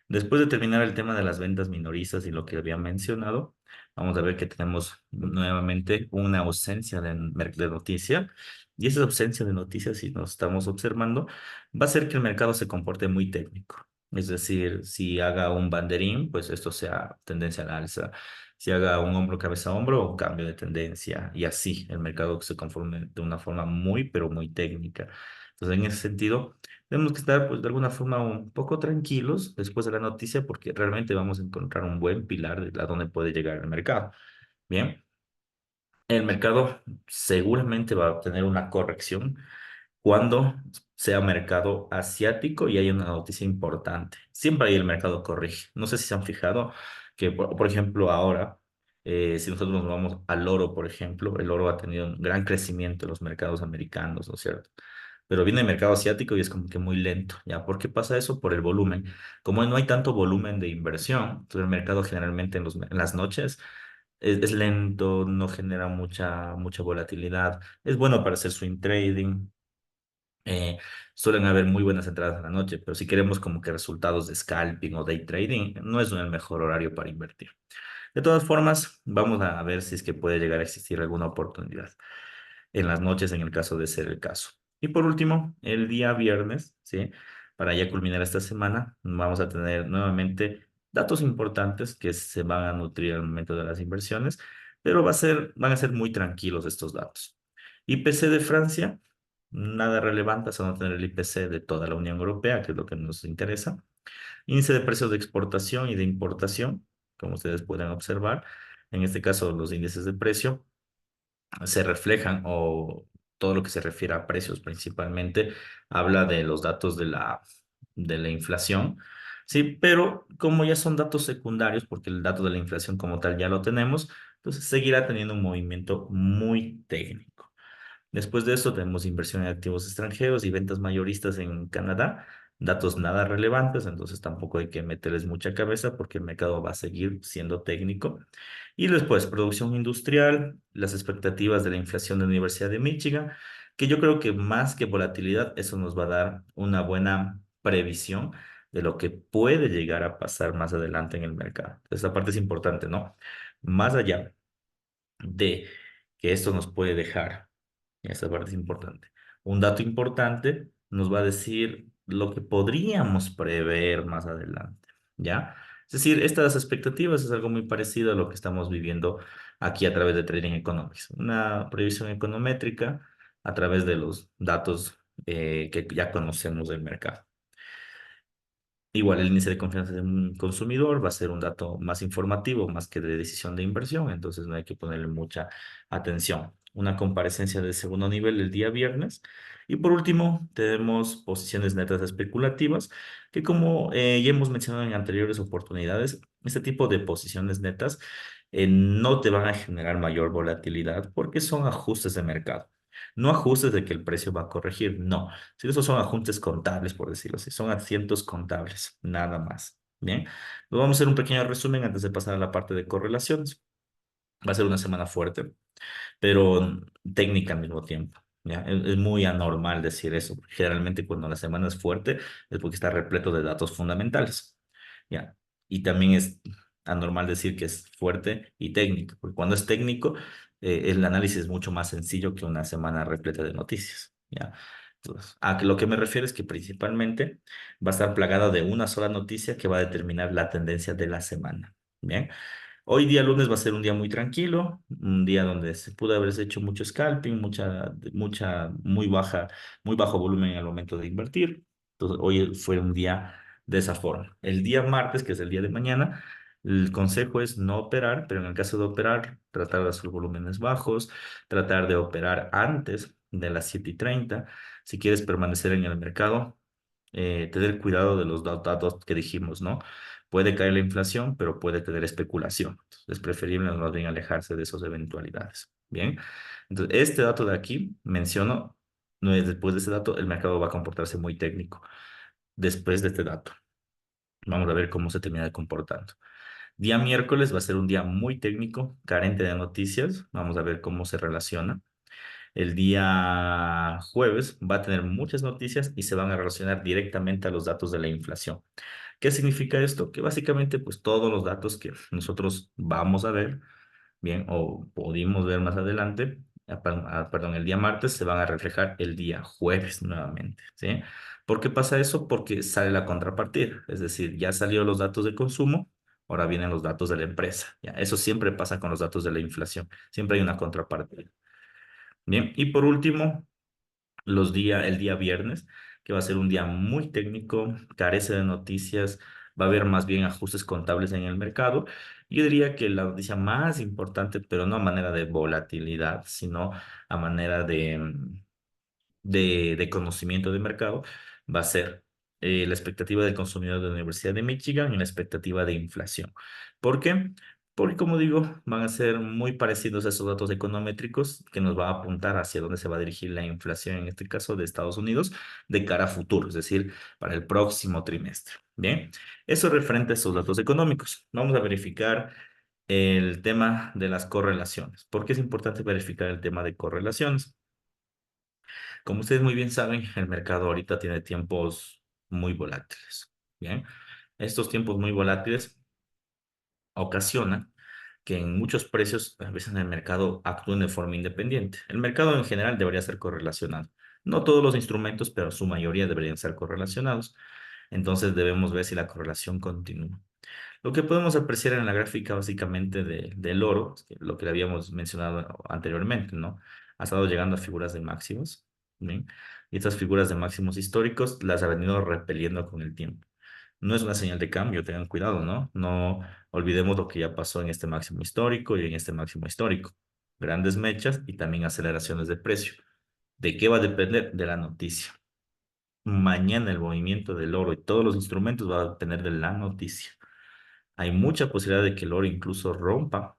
Después de terminar el tema de las ventas minoristas y lo que había mencionado, vamos a ver que tenemos nuevamente una ausencia de noticia. Y esa ausencia de noticias, si nos estamos observando, va a hacer que el mercado se comporte muy técnico. Es decir, si haga un banderín, pues esto sea tendencia al alza. Si haga un hombro, cabeza, hombro, un cambio de tendencia. Y así el mercado se conforme de una forma muy, pero muy técnica. Entonces, en ese sentido, tenemos que estar, pues, de alguna forma un poco tranquilos después de la noticia porque realmente vamos a encontrar un buen pilar de a dónde puede llegar el mercado. Bien, el mercado seguramente va a obtener una corrección cuando sea mercado asiático y hay una noticia importante. Siempre ahí el mercado corrige. No sé si se han fijado que, por ejemplo, ahora, si nosotros nos vamos al oro, por ejemplo, el oro ha tenido un gran crecimiento en los mercados americanos, ¿no es cierto? Pero viene el mercado asiático y es como que muy lento, ¿ya? ¿Por qué pasa eso? Por el volumen. Como no hay tanto volumen de inversión, entonces el mercado generalmente en las noches es lento, no genera mucha volatilidad. Es bueno para hacer swing trading. eh, Suelen haber muy buenas entradas en la noche, pero si queremos como que resultados de scalping o day trading, no es el mejor horario para invertir. De todas formas, vamos a ver si es que puede llegar a existir alguna oportunidad en las noches en el caso de ser el caso. Y por último, el día viernes, ¿sí? Para ya culminar esta semana, vamos a tener nuevamente datos importantes que se van a nutrir al momento de las inversiones, pero van a ser muy tranquilos estos datos. IPC de Francia, nada relevante, hasta no tener el IPC de toda la Unión Europea, que es lo que nos interesa. Índice de precios de exportación y de importación, como ustedes pueden observar. En este caso, los índices de precio se reflejan o todo lo que se refiere a precios principalmente habla de los datos de la inflación. Sí, pero como ya son datos secundarios, porque el dato de la inflación como tal ya lo tenemos, entonces seguirá teniendo un movimiento muy técnico. Después de eso tenemos inversión en activos extranjeros y ventas mayoristas en Canadá, datos nada relevantes, entonces tampoco hay que meterles mucha cabeza porque el mercado va a seguir siendo técnico. Y después, producción industrial, las expectativas de la inflación de la Universidad de Michigan, que yo creo que más que volatilidad, eso nos va a dar una buena previsión de lo que puede llegar a pasar más adelante en el mercado. Esta parte es importante, ¿no? Más allá de que esto nos puede dejar, esa parte es importante. Un dato importante nos va a decir lo que podríamos prever más adelante, ¿ya? Es decir, estas expectativas es algo muy parecido a lo que estamos viviendo aquí a través de Trading Economics, una previsión econométrica a través de los datos que ya conocemos del mercado. Igual el índice de confianza de un consumidor va a ser un dato más informativo, más que de decisión de inversión, entonces no hay que ponerle mucha atención. Una comparecencia de segundo nivel el día viernes. Y por último, tenemos posiciones netas especulativas, que como ya hemos mencionado en anteriores oportunidades, este tipo de posiciones netas no te van a generar mayor volatilidad porque son ajustes de mercado. No ajustes de que el precio va a corregir, no. Sí, esos son ajustes contables, por decirlo así. Son asientos contables, nada más. Bien, nos vamos a hacer un pequeño resumen antes de pasar a la parte de correlaciones. Va a ser una semana fuerte, pero técnica al mismo tiempo. ¿Ya? Es muy anormal decir eso. Generalmente cuando la semana es fuerte es porque está repleto de datos fundamentales. ¿Ya? Y también es anormal decir que es fuerte y técnico, porque cuando es técnico, el análisis es mucho más sencillo que una semana repleta de noticias. ¿Ya? Entonces, a lo que me refiero es que principalmente va a estar plagada de una sola noticia que va a determinar la tendencia de la semana. Bien. Hoy día lunes va a ser un día muy tranquilo, un día donde se pudo haberse hecho mucho scalping, muy bajo volumen al momento de invertir. Entonces, hoy fue un día de esa forma. El día martes, que es el día de mañana, el consejo es no operar, pero en el caso de operar, tratar de hacer volúmenes bajos, tratar de operar antes de las 7:30. Si quieres permanecer en el mercado, tener cuidado de los datos que dijimos, ¿no? Puede caer la inflación, pero puede tener especulación. Entonces, es preferible más bien alejarse de esas eventualidades. Bien, entonces este dato de aquí menciono, no es después de este dato, el mercado va a comportarse muy técnico. Después de este dato, vamos a ver cómo se termina comportando. Día miércoles va a ser un día muy técnico, carente de noticias. Vamos a ver cómo se relaciona. El día jueves va a tener muchas noticias y se van a relacionar directamente a los datos de la inflación. ¿Qué significa esto? Que básicamente pues todos los datos que nosotros vamos a ver, bien, o pudimos ver más adelante, perdón, el día martes se van a reflejar el día jueves nuevamente, ¿sí? ¿Por qué pasa eso? Porque sale la contrapartida, es decir, ya salieron los datos de consumo, ahora vienen los datos de la empresa, ¿ya? Eso siempre pasa con los datos de la inflación, siempre hay una contrapartida. Bien, y por último, el día viernes, que va a ser un día muy técnico, carece de noticias, va a haber más bien ajustes contables en el mercado. Yo diría que la noticia más importante, pero no a manera de volatilidad, sino a manera de conocimiento de mercado va a ser la expectativa del consumidor de la Universidad de Michigan y la expectativa de inflación. ¿Por qué? Porque, como digo, van a ser muy parecidos a esos datos econométricos que nos va a apuntar hacia dónde se va a dirigir la inflación, en este caso de Estados Unidos, de cara a futuro, es decir, para el próximo trimestre. Bien, eso referente a esos datos económicos. Vamos a verificar el tema de las correlaciones. ¿Por qué es importante verificar el tema de correlaciones? Como ustedes muy bien saben, el mercado ahorita tiene tiempos muy volátiles. Bien, estos tiempos muy volátiles ocasionan que en muchos precios, a veces en el mercado actúen de forma independiente. El mercado en general debería ser correlacionado. No todos los instrumentos, pero su mayoría deberían ser correlacionados. Entonces debemos ver si la correlación continúa. Lo que podemos apreciar en la gráfica básicamente del oro, es que lo que le habíamos mencionado anteriormente, ¿no? Ha estado llegando a figuras de máximos, ¿bien? Y estas figuras de máximos históricos las ha venido repeliendo con el tiempo. No es una señal de cambio, tengan cuidado, ¿no? No olvidemos lo que ya pasó en este máximo histórico y en este máximo histórico. Grandes mechas y también aceleraciones de precio. ¿De qué va a depender? De la noticia. Mañana el movimiento del oro y todos los instrumentos va a depender de la noticia. Hay mucha posibilidad de que el oro incluso rompa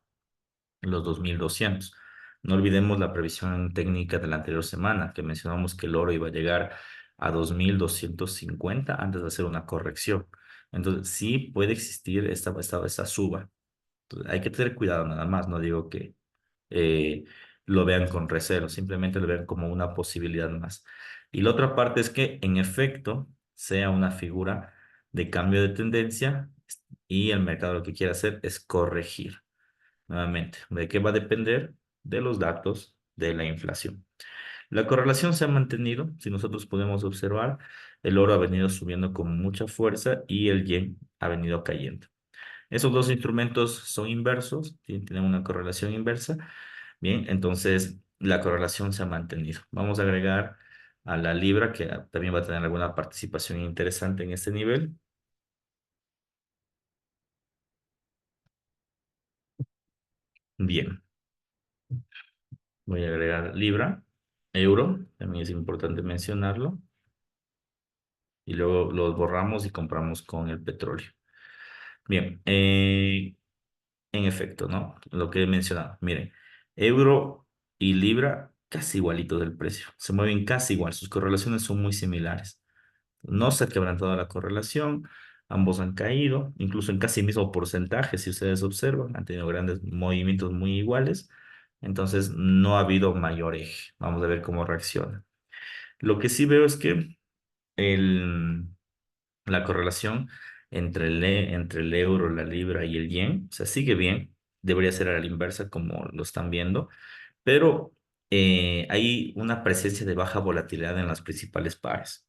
los 2200. No olvidemos la previsión técnica de la anterior semana, que mencionamos que el oro iba a llegar a 2250 antes de hacer una corrección. Entonces, sí puede existir esta suba. Entonces, hay que tener cuidado nada más. No digo que eh, lo vean con recelo, simplemente lo vean como una posibilidad más. Y la otra parte es que, en efecto, sea una figura de cambio de tendencia y el mercado lo que quiere hacer es corregir. Nuevamente, ¿de qué va a depender? De los datos de la inflación. La correlación se ha mantenido, si nosotros podemos observar, el oro ha venido subiendo con mucha fuerza y el yen ha venido cayendo. Esos dos instrumentos son inversos, tienen una correlación inversa. Bien, entonces la correlación se ha mantenido. Vamos a agregar a la libra, que también va a tener alguna participación interesante en este nivel. Bien, voy a agregar libra, euro, también es importante mencionarlo. Y luego los borramos y compramos con el petróleo. Bien, en efecto, ¿no? Lo que he mencionado. Miren, euro y libra casi igualitos del precio. Se mueven casi igual. Sus correlaciones son muy similares. No se ha quebrantado la correlación. Ambos han caído, incluso en casi mismo porcentaje, si ustedes observan, han tenido grandes movimientos muy iguales. Entonces, no ha habido mayor eje. Vamos a ver cómo reacciona. Lo que sí veo es que el, la correlación entre el euro, la libra y el yen, o sea, sigue bien, debería ser a la inversa como lo están viendo, pero hay una presencia de baja volatilidad en las principales pares.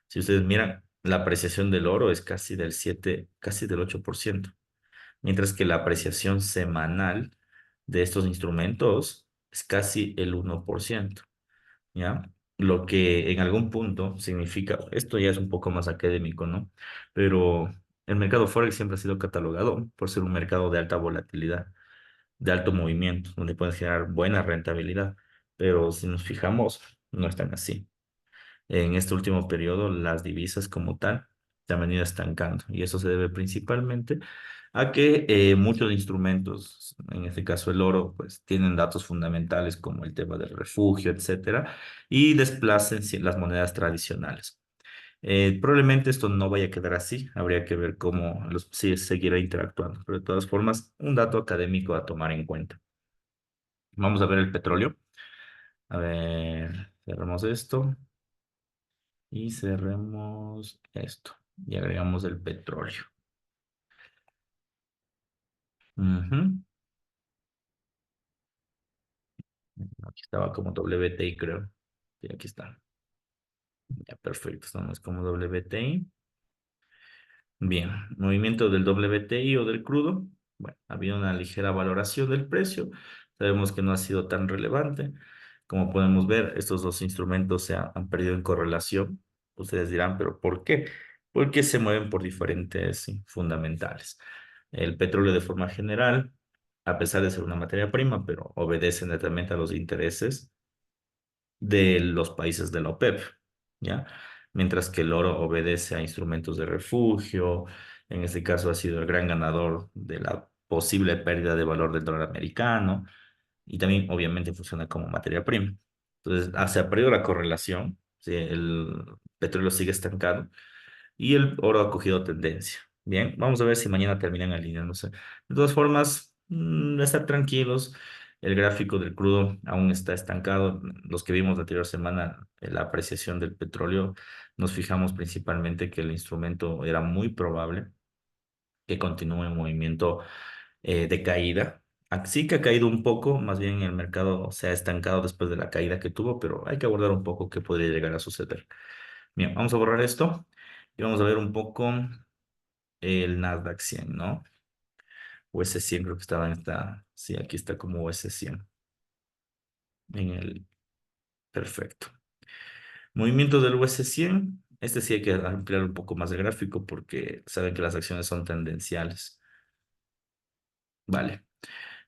Si ustedes miran, la apreciación del oro es casi del 8%. mientras que la apreciación semanal de estos instrumentos es casi el 1%. ¿Ya? Lo que en algún punto significa, esto ya es un poco más académico, ¿no? Pero el mercado Forex siempre ha sido catalogado por ser un mercado de alta volatilidad, de alto movimiento, donde puedes generar buena rentabilidad. Pero si nos fijamos, no es tan así. En este último periodo, las divisas como tal se han venido estancando y eso se debe principalmente a que muchos instrumentos, en este caso el oro, pues tienen datos fundamentales como el tema del refugio, etcétera, y desplacen las monedas tradicionales. Probablemente esto no vaya a quedar así, habría que ver cómo si seguirá interactuando, pero de todas formas, un dato académico a tomar en cuenta. Vamos a ver el petróleo. A ver, cerramos esto. Y cerremos esto. Y agregamos el petróleo. Ujú. Aquí estaba como WTI, creo. Sí, aquí está. Ya, perfecto. Estamos como WTI. Bien, movimiento del WTI o del crudo. Bueno, había una ligera valoración del precio. Sabemos que no ha sido tan relevante. Como podemos ver, estos dos instrumentos han perdido en correlación. Ustedes dirán, ¿pero por qué? Porque se mueven por diferentes sí, fundamentales. El petróleo de forma general, a pesar de ser una materia prima, pero obedece netamente a los intereses de los países de la OPEP, ¿ya? Mientras que el oro obedece a instrumentos de refugio, en este caso ha sido el gran ganador de la posible pérdida de valor del dólar americano y también obviamente funciona como materia prima. Entonces, se ha perdido la correlación, ¿sí? El petróleo sigue estancado y el oro ha cogido tendencia. Bien, vamos a ver si mañana terminan alineándose. De todas formas, estar tranquilos. El gráfico del crudo aún está estancado. Los que vimos la anterior semana, la apreciación del petróleo, nos fijamos principalmente que el instrumento era muy probable que continúe en movimiento de caída. Sí que ha caído un poco, más bien el mercado se ha estancado después de la caída que tuvo, pero hay que abordar un poco qué podría llegar a suceder. Bien, vamos a borrar esto y vamos a ver un poco el Nasdaq 100, ¿no? O s 100 creo que estaba en esta, sí, aquí está como s 100 en el, perfecto. Movimiento del US 100, este sí hay que ampliar un poco más el gráfico porque saben que las acciones son tendenciales. Vale,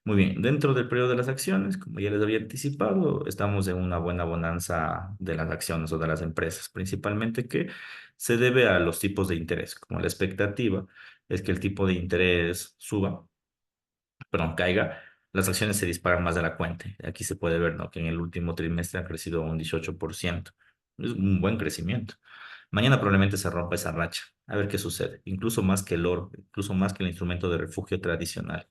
muy bien. Dentro del periodo de las acciones, como ya les había anticipado, estamos en una buena bonanza de las acciones o de las empresas, principalmente que se debe a los tipos de interés, como la expectativa es que el tipo de interés suba, perdón, caiga, las acciones se disparan más de la cuenta. Aquí se puede ver, ¿no? Que en el último trimestre ha crecido un 18%. Es un buen crecimiento. Mañana probablemente se rompa esa racha. A ver qué sucede. Incluso más que el oro, incluso más que el instrumento de refugio tradicional.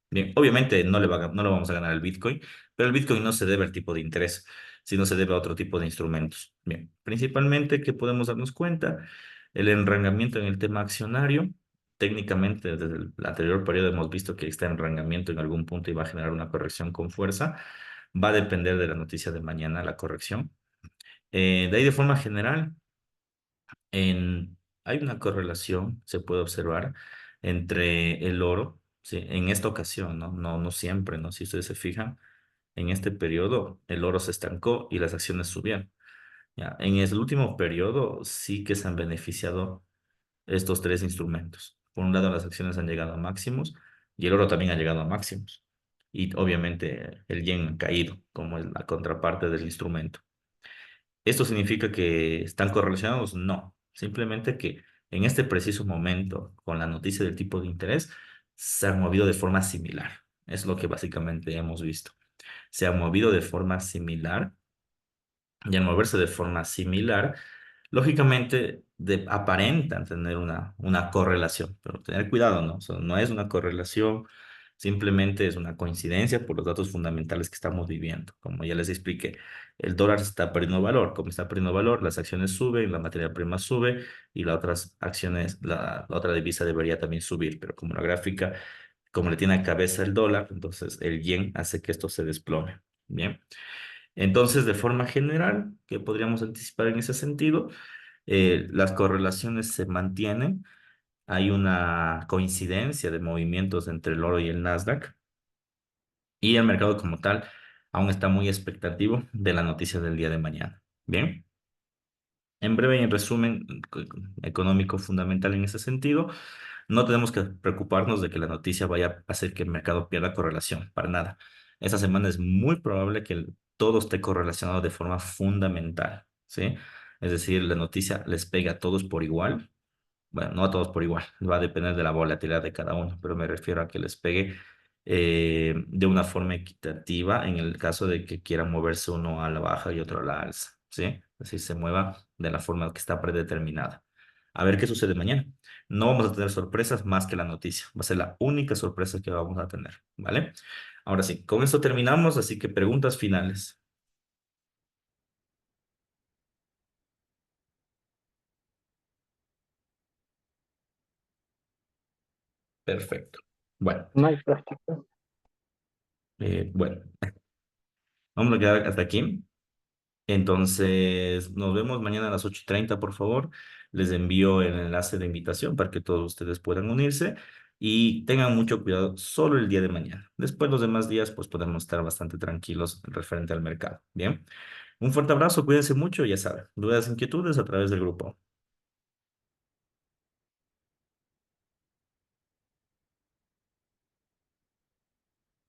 Bien, obviamente no le vamos a ganar al Bitcoin, pero el Bitcoin no se debe al tipo de interés, sino se debe a otro tipo de instrumentos. Bien, principalmente que podemos darnos cuenta, el enrangamiento en el tema accionario, técnicamente desde el anterior periodo hemos visto que este enrangamiento en algún punto iba a generar una corrección con fuerza, va a depender de la noticia de mañana, la corrección. De ahí de forma general, hay una correlación, se puede observar, entre el oro, ¿sí? En esta ocasión, ¿no? No, no siempre, ¿no? Si ustedes se fijan, en este periodo el oro se estancó y las acciones subieron. ¿Ya? En el último periodo sí que se han beneficiado estos tres instrumentos. Por un lado, las acciones han llegado a máximos y el oro también ha llegado a máximos. Y obviamente el yen ha caído como es la contraparte del instrumento. ¿Esto significa que están correlacionados? No, simplemente que en este preciso momento, con la noticia del tipo de interés, se han movido de forma similar. Es lo que básicamente hemos visto. Se han movido de forma similar y al moverse de forma similar, lógicamente aparentan tener una correlación, pero tener cuidado, ¿no? O sea, no es una correlación, simplemente es una coincidencia por los datos fundamentales que estamos viviendo. Como ya les expliqué, el dólar está perdiendo valor, como está perdiendo valor, las acciones suben, la materia prima sube y las otras acciones, la otra divisa debería también subir, pero como la gráfica, como le tiene a cabeza el dólar, entonces el yen hace que esto se desplome. Bien. Entonces, de forma general, ¿qué podríamos anticipar en ese sentido? Las correlaciones se mantienen, hay una coincidencia de movimientos entre el oro y el Nasdaq y el mercado como tal aún está muy expectativo de la noticia del día de mañana. Bien. En breve y en resumen económico fundamental en ese sentido, no tenemos que preocuparnos de que la noticia vaya a hacer que el mercado pierda correlación, para nada. Esta semana es muy probable que todo esté correlacionado de forma fundamental, ¿sí? Es decir, la noticia les pega a todos por igual, bueno, no a todos por igual, va a depender de la volatilidad de cada uno, pero me refiero a que les pegue de una forma equitativa en el caso de que quiera moverse uno a la baja y otro a la alza, ¿sí? Es decir, se mueva de la forma que está predeterminada. A ver qué sucede mañana. No vamos a tener sorpresas más que la noticia. Va a ser la única sorpresa que vamos a tener, ¿vale? Ahora sí, con esto terminamos, así que preguntas finales. Perfecto. Bueno, No hay práctica. bueno, vamos a quedar hasta aquí. Entonces, nos vemos mañana a las 8:30, por favor. Les envío el enlace de invitación para que todos ustedes puedan unirse y tengan mucho cuidado solo el día de mañana. Después, los demás días, pues podemos estar bastante tranquilos referente al mercado. Bien, un fuerte abrazo, cuídense mucho, ya saben, dudas, inquietudes a través del grupo.